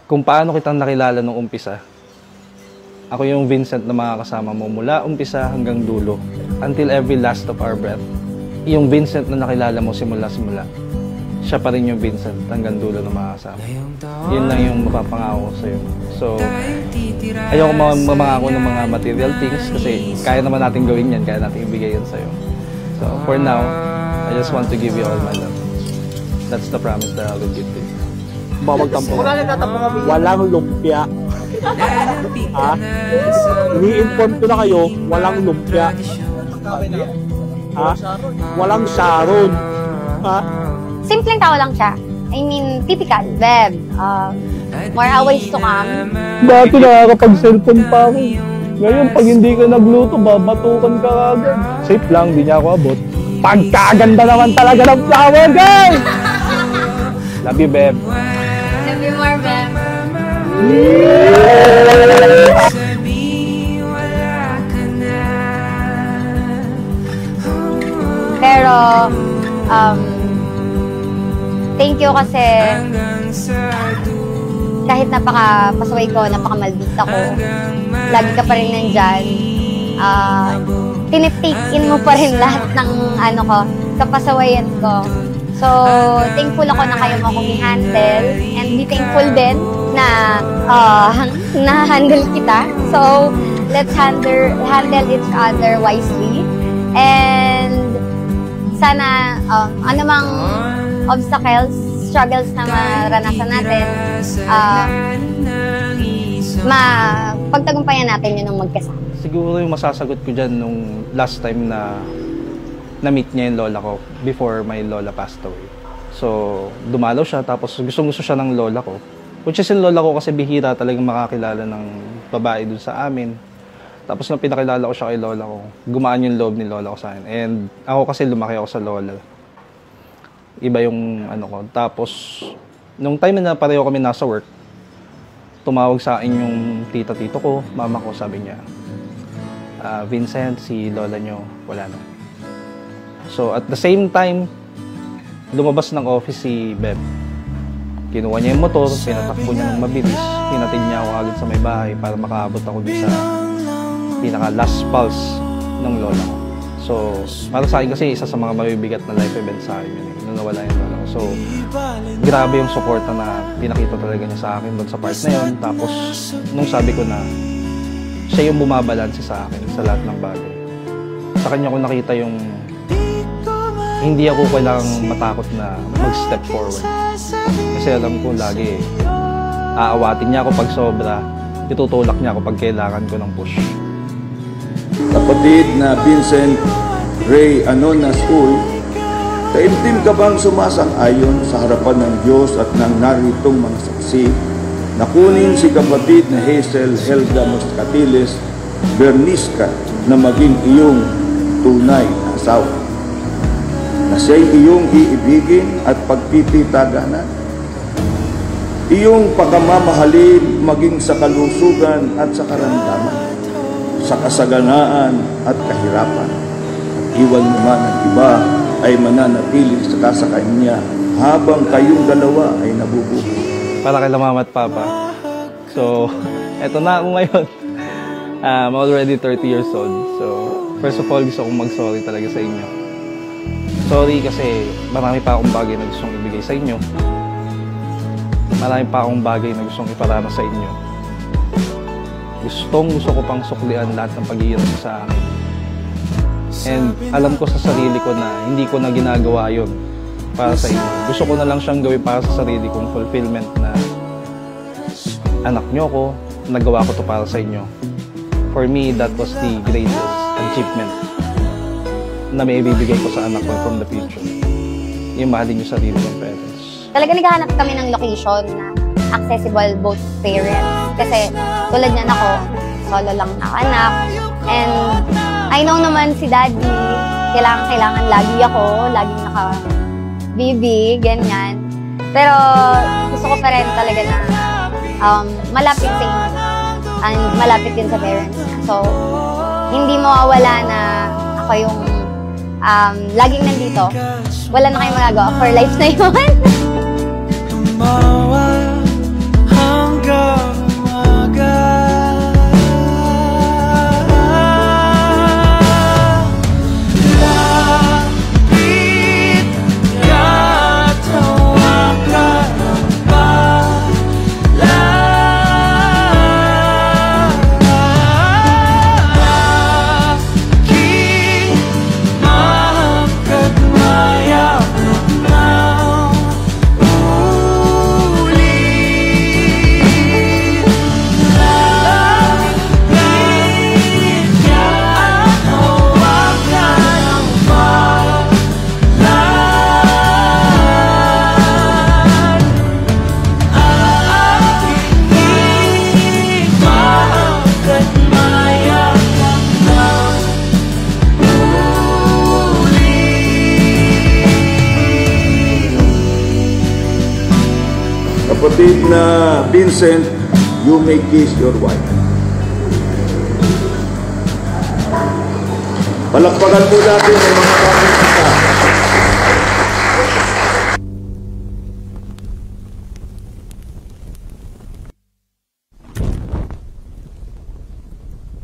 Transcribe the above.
kung paano kitang nakilala nung umpisa. Ako yung Vincent na makakasama mo mula umpisa hanggang dulo, until every last of our breath. Yung Vincent na nakilala mo simula-simula, siya pa rin yung Vincent hanggang dulo na makakasama. Yun lang yung mapapangako ko sa'yo. So, ayoko mamangako ng mga material things kasi kaya naman natin gawin yan, kaya natin ibigay yan sa'yo. So, for now, I just want to give you all my love. That's the promise that I will give to you. Bawag tampo. Walang lumpia. Ha? Ni-inform ko na kayo, walang lumpia. Ha? Walang Sharon. Ha? Simpleng tao lang siya. I mean, typical, Beb. More always to come. Dati nakakapag-cellphone pa ako. Ngayon, pag hindi ka nagluto, babatukan ka agad. Safe lang, di niya ako abot. Pagkaganda naman talaga ng flower, guys! Love you, Beb. Love you more, Beb. Pero, thank you kasi kahit napaka-pasaway ko, napaka-maldita ko, lagi ka pa rin nandyan. Tinitake in mo pa rin lahat ng kapasawayan ko. So, thankful ako na kayo mo akong i-handle and be thankful din na na-handle kita. So, let's handle each other wisely. And sana anumang obstacles, struggles na maranasan natin, pagtagumpayan natin yun ng magkasama. Siguro yung masasagot ko dyan nung last time na na-meet niya yung lola ko before my lola passed away. So, dumalaw siya, tapos gustong-gusto siya ng lola ko. Which is yung lola ko kasi bihira talagang makakilala ng babae dun sa amin. Tapos nung pinakilala ko siya kay lola ko, gumaan yung loob ni lola ko sa akin. And ako kasi lumaki ako sa lola. Iba yung ko. Tapos, nung time na pareho kami nasa work, tumawag sa akin yung tita-tito ko, mama ko, sabi niya, Vincent, si lola nyo, wala na. So, at the same time, lumabas ng office si Beb. Kinuha niya yung motor, pinatakbo niya ng mabilis, pinatid niya ako agad sa may bahay para makaabot ako dun sa pinaka-last pulse ng lola ko. So, para sa akin kasi isa sa mga mabibigat na life event sa akin yun, nung nawala yung lola ko. So, grabe yung suporta na pinakita talaga niya sa akin doon sa part na yun. Tapos, nung sabi ko na siya yung bumabalanse sa akin sa lahat ng bagay. Sa kanya ko nakita yung hindi ako kailangang matakot na mag-step forward. Kasi alam ko lagi, aawatin niya ako pag sobra, itutulak niya ako pag kailangan ko ng push. Kapatid na Vincent Ray Anonas Uy, taimtim ka bang sumasang-ayon sa harapan ng Diyos at ng naritong mga saksi na kunin si kapatid na Hazel Helga Moscatiles Bernisca na maging iyong tunay na asawa? Na siya'y iyong iibigin at pagtititaganan, iyong pagmamahalin maging sa kalusugan at sa karamdaman, sa kasaganaan at kahirapan. At iwan mo man ang iba ay mananatili sa kasakay niya habang kayong dalawa ay nabubuhay. Para kay mama at papa. So, eto na ako ngayon. I'm already 30 years old. So, first of all, gusto kong mag-sorry talaga sa inyo. Sorry kasi marami pa akong bagay na gustong ibigay sa inyo. Marami pa akong bagay na gustong iparana sa inyo. Gusto ko pang suklian lahat ng paghihirap sa akin. And alam ko sa sarili ko na hindi ko na ginagawa yun para sa inyo. Gusto ko na lang siyang gawin para sa sarili kong fulfillment na anak nyo ko, nagawa ko to para sa inyo. For me, that was the greatest achievement na may ibibigay ko sa anak ko from the future. Yung mahalin yung sarili ng parents. Talaga naghahanap kami ng location na accessible both parents. Kasi tulad niyan ako, solo lang na anak. And I know naman si daddy, kailangan lagi ako, laging naka-baby, ganyan. Pero gusto ko pa rin talaga na malapit sa inyo. And malapit din sa parents niya. So, hindi mawawala na ako yung laging nandito. Wala na kayong magagawa for life na yun. Kapatid na Vincent, you may kiss your wife. Palakpakan po natin ang mga kapatid.